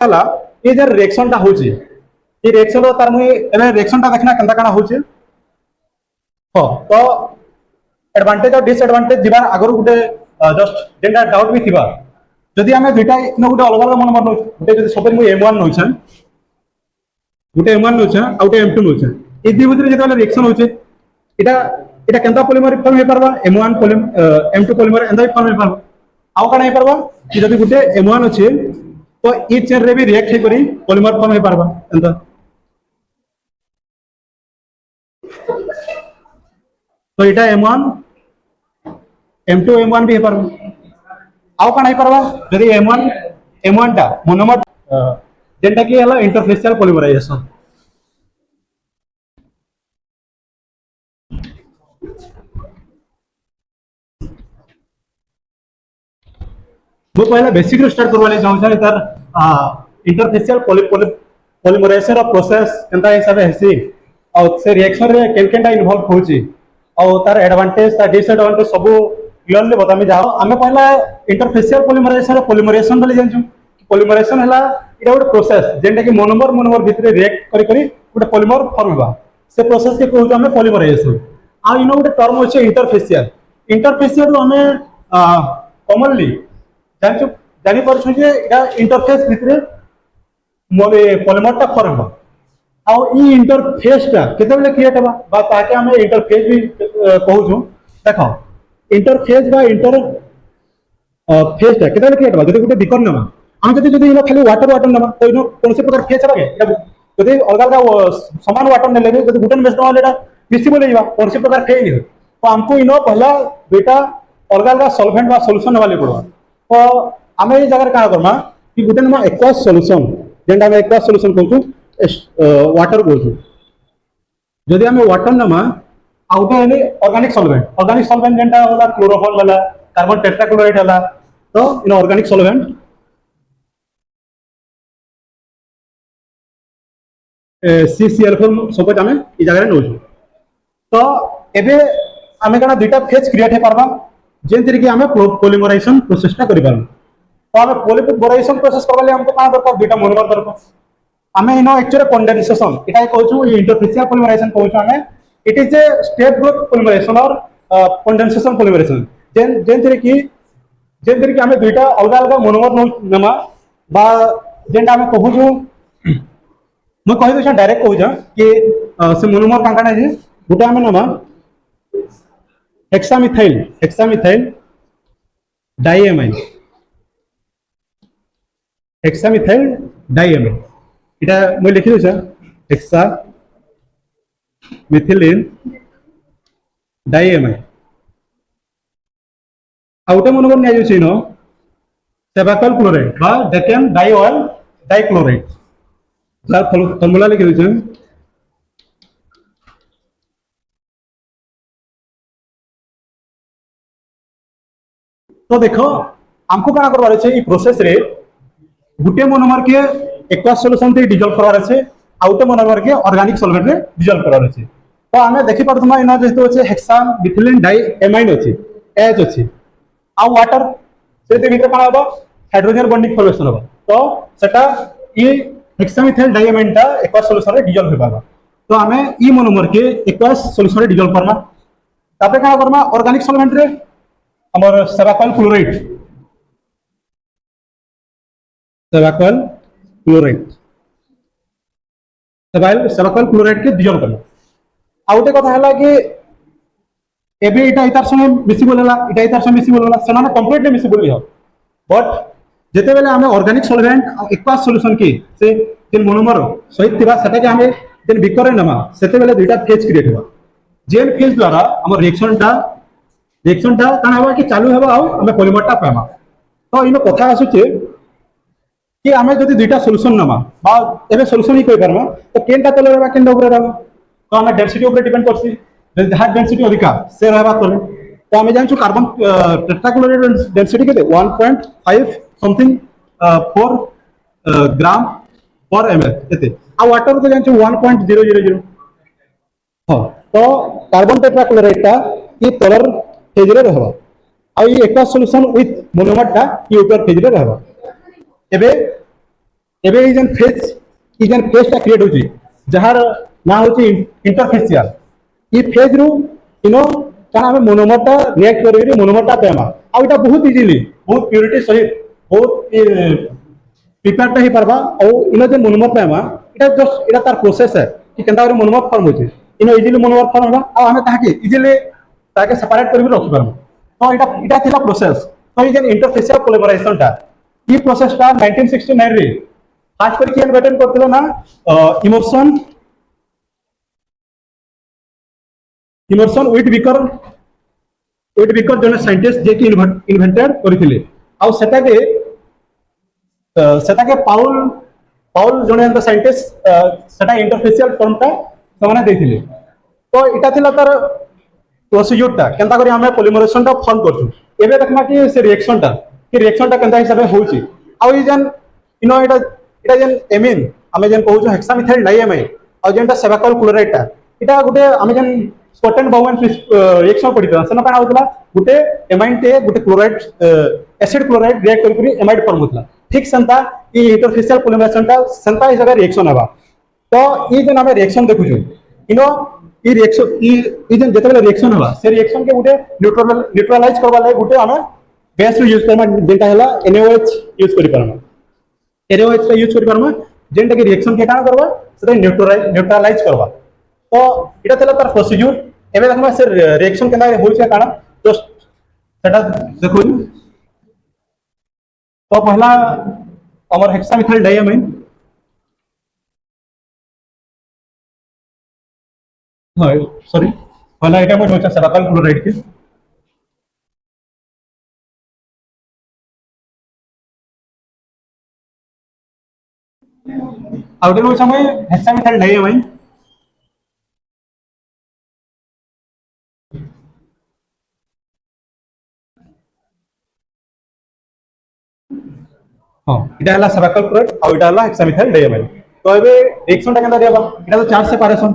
हला ये जे रिएक्शन टा होची ये रिएक्शन रो तार मुई एबे रिएक्शन टा देखना केनता काना होची हो तो एडवांटेज और डिसएडवांटेज जीवा आगरो गुटे जस्ट जेंटा डाउट भी थिबा जदि आमे दुटा न गुटे अलग अलग मन मन गुटे जदि सपोज मुई M1 नोछे गुटे M1 नोछे आ गुटे M2 नोछे ए दी भितर जेतले रिएक्शन होचे एटा एटा केनता पॉलीमर फॉर्म हे परबा M1 पॉलीमर M2 पॉलीमर एंदा फॉर्म हे परबा आउ काना हे परबा कि जदि गुटे M1 अछि तो ई चेन रे भी रिएक्ट हे करी पॉलीमर फॉर्म हे परबा एंदा तो एटा M1 M2 M1 भी हे परबा आउ काना हे परबा जदि M1 टा मोनोमर जेंटा कि हला इंटरफेसियल पॉलीमराइजेशन वो पहला बेसिक स्टार्ट करवाले चाहू छ तार इंटरफेसियल पॉलीमराइजेशन ऑफ प्रोसेस केनता हिसाब हेसी और से रिएक्शन रे केनकेनटा इन्वॉल्व होची और तार एडवांटेज तार डिसएडवांटेज सब क्लियरली बतामी जा हमें पहला इंटरफेसियल पॉलीमराइजेशन बोले जानछु पॉलीमराइजेशन हला इटा ଗୋଟେ प्रोसेस जेंटा कि मोनोमर भितर रिएक्ट करी करी ଗୋଟେ पॉलीमर फॉर्म होबा से प्रोसेस के कहू हमें पॉलीमराइजेशन आ इनो ଗୋଟେ टर्म होचे इंटरफेसियल हमें कॉमनली जानछु जानि परछु जे इटा इंटरफेस भितर मोले पॉलीमर ता फॉर्म आ ई इंटरफेस ता केतेबेले क्रिएट होबा बा ताके हमें इंटरफेस भी कहू छु देखो इंटरफेस बा इंटर फेस ता केतेबेले क्रिएट होबा जदि गुटे बिकर नबा हम जदि इनो खाली वाटर नबा तो इनो कोनसे प्रकार फेस होबा के जदि अलग अलग समान वाटर नेले जदि गुटे मेस नबा लेटा मिसिबल हेबा कोनसे प्रकार फेस नहीं तो हमको इनो पहला बेटा अलग अलग सॉल्वेंट बा सॉल्यूशन नबा ले पड़वा तो आमे ये जगह का करमा कि गुटे नमा एक्वास सॉल्यूशन जेंडा में एक्वास सॉल्यूशन कहू वाटर कहू जदि हमें वाटर नमा आउटे है ऑर्गेनिक सॉल्वेंट जेंटा होला क्लोरोफॉर्म वाला कार्बन टेट्राक्लोराइड वाला तो इन ऑर्गेनिक सॉल्वेंट CCl4 सब हमें ई जगह रे नोजु तो एबे हमें कना दुटा फेज क्रिएट हे परबा जेंतरी कि हमें पॉलीमराइजेशन प्रोसेस टा करि पारम तो हमें पॉलीमराइजेशन प्रोसेस करले हमको कना दरकार दुटा मोनोमर दरकार हमें इनो एक्चुअली कंडेंसेशन इटा कहू छु इंटरफेसियल पॉलीमराइजेशन कहू छु हमें it is a step growth polymerization और कंडेंसेशन पॉलीमराइजेशन जेंतरी कि हमें दुटा अलग अलग मोनोमर नमा बा जेंटा हमें कहू छु मैं कहि दो डायरेक्ट कहू छ कि से मोनोमर कांकाना जे गुटा हमें नमा हेक्सामिथाइल डाइएमाइन इटा मैं लिखि दो हेक्सा मिथिलिन डाइएमाइन आउटे मोनोमर नै जो छिनो सेबाकल क्लोराइड बा डेकेन डाइऑयल डाइक्लोराइड ला फॉर्मूला लिखि दो तो देखो हमको क्या करवार है ई प्रोसेस रे गुटे मोनोमर के एक्वास सॉल्यूशन ते डिसॉल्व करवार है आउटे मोनोमर के ऑर्गेनिक सॉल्वेंट रे डिसॉल्व करवार है तो हमें देखि पड़तमा इना जेतो है हेक्सा मिथिलिन डाइएमाइन अछि एच अछि आ वाटर से ते भीतर काना होबा हाइड्रोजन बॉन्डिंग फॉर्मेशन होबा तो सेटा ई हेक्सा मिथाइल डाइएमाइन ता एक्वास सॉल्यूशन रे डिसॉल्व होबा तो हमें ई मोनोमर के एक्वास सॉल्यूशन रे डिसॉल्व करना तापे का करना ऑर्गेनिक सॉल्वेंट रे हमर सेबाकल क्लोराइड के डिसॉल्व करना आउटे कथा हला कि एबे इटा इतार संगे मिसिबल हला इटा इतार संगे मिसिबल हला सना कंप्लीटली मिसिबल हो बट जेते बेले हमें ऑर्गेनिक सॉल्वेंट एक्वास सॉल्यूशन की से जेन मोनोमर सहित थिबा सेटा के हमें जेन बिकर नमा सेते बेले दुटा फेज क्रिएट होबा जेन फेज द्वारा हमर रिएक्शन टा काना हवा कि चालू हवा आउ हमें पॉलीमर टा पामा तो इनो कथा आसुचे कि हमें जदि दुटा सॉल्यूशन नमा बा एबे सॉल्यूशन ही कोइ परमा तो केनटा तले रहबा केनटा ऊपर रहबा तो हमें डेंसिटी ऊपर डिपेंड करसी जदि हाई डेंसिटी अधिका से रहबा तले तो हमें जानछु कार्बन टेट्राक्लोराइड डेंसिटी केते 1.5 समथिंग 4 ग्राम पर ml एते आ वाटर तो जानछु 1.000 हां तो कार्बन टेट्राक्लोराइड टा ई तलर फेज रे रहबा आ ई एक्वा सॉल्यूशन विथ मोनोमर टा ई ऊपर फेज रे रहबा एबे एबे इजन फेज टा क्रिएट होची जहार ना होची इंटरफेसियल ई फेज रु इनो काना हमें मोनोमर टा रिएक्ट करी मोनोमर टा पेमा आ इटा बहुत इजीली बहुत प्योरिटी सहित बहुत प्रिपेयर टा ही परबा और इनो जे मोनोमर पेमा इटा जस्ट इटा तार प्रोसेस है कि केनता करे मोनोमर फॉर्म होची इनो इजीली मोनोमर फॉर्म होगा आ हमें ताके इजीली ताके सेपरेट करी रखि परबा तो इटा इटा थिला प्रोसेस तो इजन इंटरफेसियल कोलैबोरेशन टा ई प्रोसेस टा 1969 रे खास करके इन्वेंट करथिलो ना इमर्सन इमर्सन ह्विटविकर जने साइंटिस्ट जे कि इन्वेंटेड करथिले आ सेटा के पाउल जने एंत साइंटिस्ट सेटा इंटरफेसियल फॉर्म टा समाने देथिले तो इटा थिला तार प्रोसीजर टा केनता करी हमें पॉलीमराइजेशन टा फॉर्म करछु एबे देखना कि से रिएक्शन टा केनता हिसाब से होची आ ई जन इनो इटा जन एमिन हमें जन कहू हेक्सामिथाइल डाइएमाइड और जेनटा सेवाकल क्लोराइड टा इटा गुटे हमें जन स्कॉटलैंड बाउमन रिएक्शन पडिता सेना काना होतला गुटे एमाइन टे गुटे क्लोराइड एसिड क्लोराइड रिएक्ट करी एमाइड फॉर्म होतला ठीक संता ई इंटरफेसियल पॉलीमराइजेशन टा संता हिसाब रिएक्शन हवा तो ई जन हमें रिएक्शन देखु इनो ई रिएक्शन ई जन जेतेबेले रिएक्शन हवा से रिएक्शन के गुटे न्यूट्रलाइज करबा लागे गुटे हमें बेस यूज करबा जेनटा हला NaOH यूज करि परमा NaOH का यूज करि परमा जेनटा के रिएक्शन के काना करबा सेटा न्यूट्रलाइज करबा तो इटा तला तार प्रोसीजर एबे देखबा से रिएक्शन केना होय छै काना तो सेटा देखो तो पहला हमर हेक्सामिथाइल डाइएमाइन हां सॉरी पहला आइटम होय छै सेवाकल क्लोराइड के आउटे होय समय हेक्सामिथाइल डाइएमाइन हां इटा हला सेवाकल क्लोराइड और इटा हला हेक्सामिथाइल डाइएमाइन तो एबे रिएक्शन टा केना दियाबा इटा तो चार्ज सेपरेशन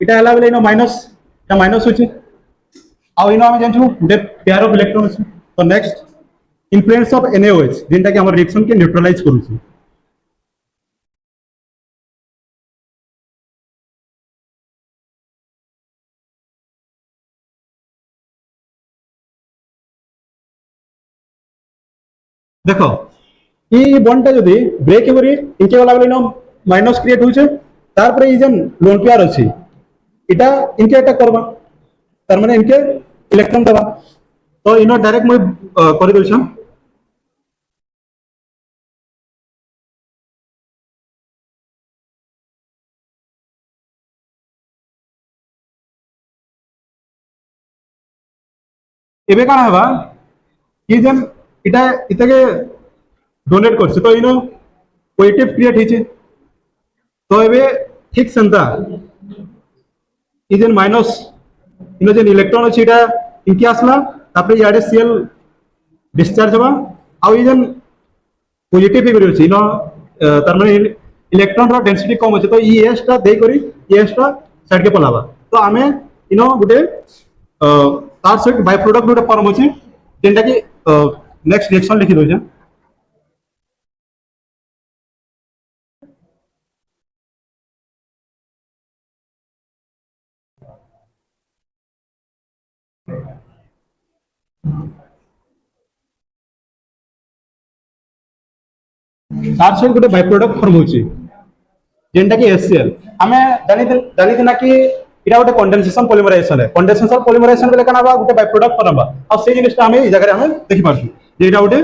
इटा हला बेले इनो माइनस ता माइनस होची आ इनो हम जानछु दे पेयर ऑफ इलेक्ट्रॉन अछि तो नेक्स्ट इन्फ्लुएंस ऑफ NaOH जेनटा कि हमर रिएक्शन के न्यूट्रलाइज करू छी देखो ई बॉन्ड टा जदी ब्रेक करी इनके वाला बेले इनो माइनस क्रिएट होचे तार पर ई जन लोन पेयर अछि इटा इनके अटैक करबा तार माने इनके इलेक्ट्रॉन देबा तो इनो डायरेक्ट मैं करि दोछन एबे काना हबा ई जन इटा इता के डोनेट करछ तो इनो पॉजिटिव क्रिएट हिचे तो एबे ठीक संता ई जन माइनस इनो जन इलेक्ट्रॉन अछि इटा इनके आसला तापर याडे सेल डिस्चार्ज हबा आ ई जन पॉजिटिव फिगर अछि इनो तार माने इलेक्ट्रॉन रो डेंसिटी कम अछि तो ई एस टा दे करी ई एस टा साइड के पलावा तो आमे इनो गुटे तार सहित बाय प्रोडक्ट गुटे फॉर्म अछि जेनटा कि नेक्स्ट रिएक्शन लिखि दोछ तार सहित गुटे बाय प्रोडक्ट फॉर्म होछि जेनटा कि HCl हमें जानि ना कि इटा गोटे कंडेंसेशन पॉलीमराइजेशन है कंडेंसेशन पॉलीमराइजेशन बेले काना बा गोटे बाय प्रोडक्ट फॉर्म बा आ से जिनिसटा हमें ई जगह हमें देखि पारछु जे इटा गोटे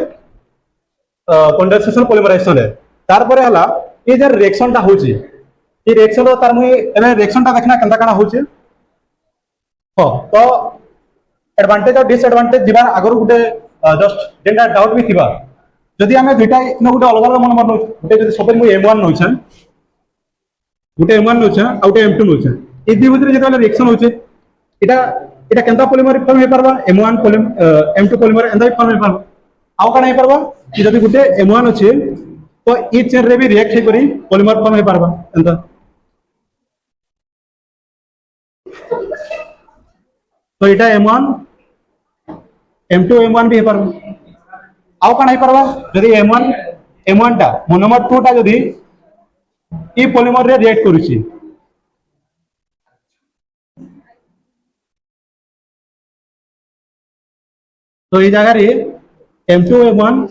कंडेंसेशन पॉलीमराइजेशन है तार परे हला ई जे रिएक्शन टा होछि ई रिएक्शन रो तार मुई एमे रिएक्शन टा देखना केनता काना होछि हो तो एडवांटेज और डिसएडवांटेज दिबा अगर गोटे जस्ट जेनटा डाउट भी थिबा जदि हमें दुइटा न गोटे अलग अलग मन मन गोटे जदि सपोज मुई M1 नउछन गोटे M1 नउछन आ गोटे M2 नउछन ए दि भितर जेतले रिएक्शन होचे इटा इटा केनता पॉलीमर फॉर्म हे परबा M1 पॉलीमर M2 पॉलीमर एंदा फॉर्म हे परबा आउ काना हे परबा कि जदि गोटे M1 अछि तो ई चेन रे भी रिएक्ट हे करी पॉलीमर फॉर्म हे परबा एंदा तो इटा M1 M2 M1 भी हे परबा आउ काना हे परबा जदि M1 M1 टा मोनोमर 2 टा जदि ई पॉलीमर रे रिएक्ट करूची तो ये जगह रे M2A1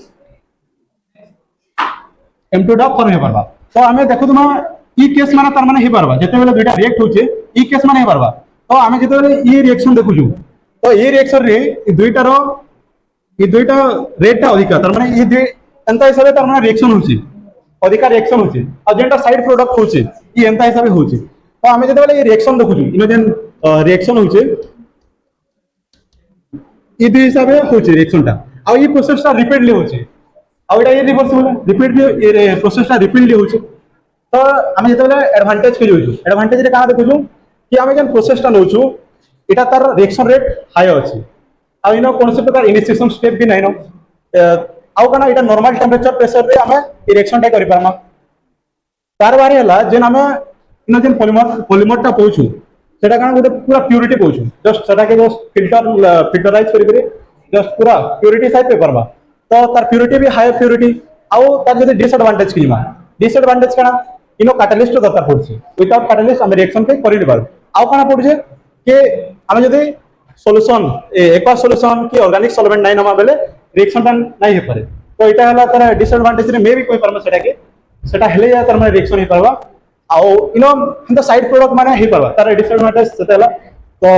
M2 डा फॉर्म हे परबा तो हमें देखो तुम ई केस माने तार माने हे परबा जते बेले दुइटा रिएक्ट होचे ई केस माने हे परबा तो हमें जते बेले ई रिएक्शन देखुछु तो ई रिएक्शन रे ई दुइटा रेट टा अधिका तार माने ई दे एंता हिसाब तार माने रिएक्शन होची अधिका रिएक्शन होची और जेंटा साइड प्रोडक्ट होची ई एंता हिसाब होची तो हमें जते बेले ई रिएक्शन देखुछु इनो जेन रिएक्शन होचे ई दे हिसाब होची रिएक्शन टा आ ई प्रोसेस टा रिपीटली होची ଆଉ ଏଟା ରିଭର୍ସିବଲ ରିପିଟଲି ପ୍ରୋସେସଟା ରିପିଟଲି ହଉଛି ତ ଆମେ ଯେତେବେଳେ ଆଡଭାଣ୍ଟେଜ କେ ଯାଉଛୁ ଆଡଭାଣ୍ଟେଜ ରେ କାଣା ଦେଖୁଛୁ କି ଆମେ ଯେନ୍ ପ୍ରୋସେସଟା ନଉଛୁ ଏଟା ତାର ରିଏକ୍ସନ ରେଟ୍ ହାଇ ଅଛି ଆଉ ଇନ କୌଣସି ପ୍ରକାର ଇନିସିଏସନ ଷ୍ଟେପ ବି ନାଇନ ଆଉ କାଣା ଏଟା ନର୍ମାଲ टेम्परेचर प्रेशर रे ଆମେ ଏ ରିଏକ୍ସନଟା କରି ପାରମା ତାର ବାରେ ହେଲା ଯେନ୍ ଆମେ ଇନ ଯେନ୍ ପଲିମରଟା ପାଉଛୁ ସେଟା କାଣା ଗୋଟେ पूरा प्यूरिटी पाउछु जस्ट सेटा के जस्ट फिल्टराइज करी जस्ट पूरा प्यूरिटी साइड पे करबा तो तार प्यूरिटी भी हाई प्यूरिटी आउ तार जदि डिसएडवांटेज किमा डिसएडवांटेज काना इनो कैटलिस्ट दरकार पड़छि विदाउट कैटलिस्ट हम रिएक्शन पे करि देबार आउ काना पड़छे के हम जदि सॉल्यूशन एक्वा सॉल्यूशन की ऑर्गेनिक सॉल्वेंट नै नमा बेले रिएक्शन टा नै हे पारे तो एटा हला तार डिसएडवांटेज रे मे भी कोइ परम सेटा हेले या तार माने रिएक्शन हे परबा आउ इनो हम साइड प्रोडक्ट माने हे परबा तार डिसएडवांटेज सेटा हला तो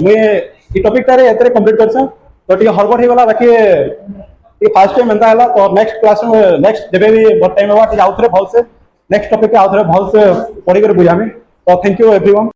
मुई ई टॉपिक तारे एतरे कंप्लीट करछा तो टिके हड़बड़ हे गला बाकी ये फर्स्ट टाइम एंता हला तो नेक्स्ट क्लास में नेक्स्ट जेबे भी बहुत टाइम होगा आउथरे भल से नेक्स्ट टॉपिक के आउथरे भल से पढ़ी कर बुझामी तो थैंक यू एवरीवन।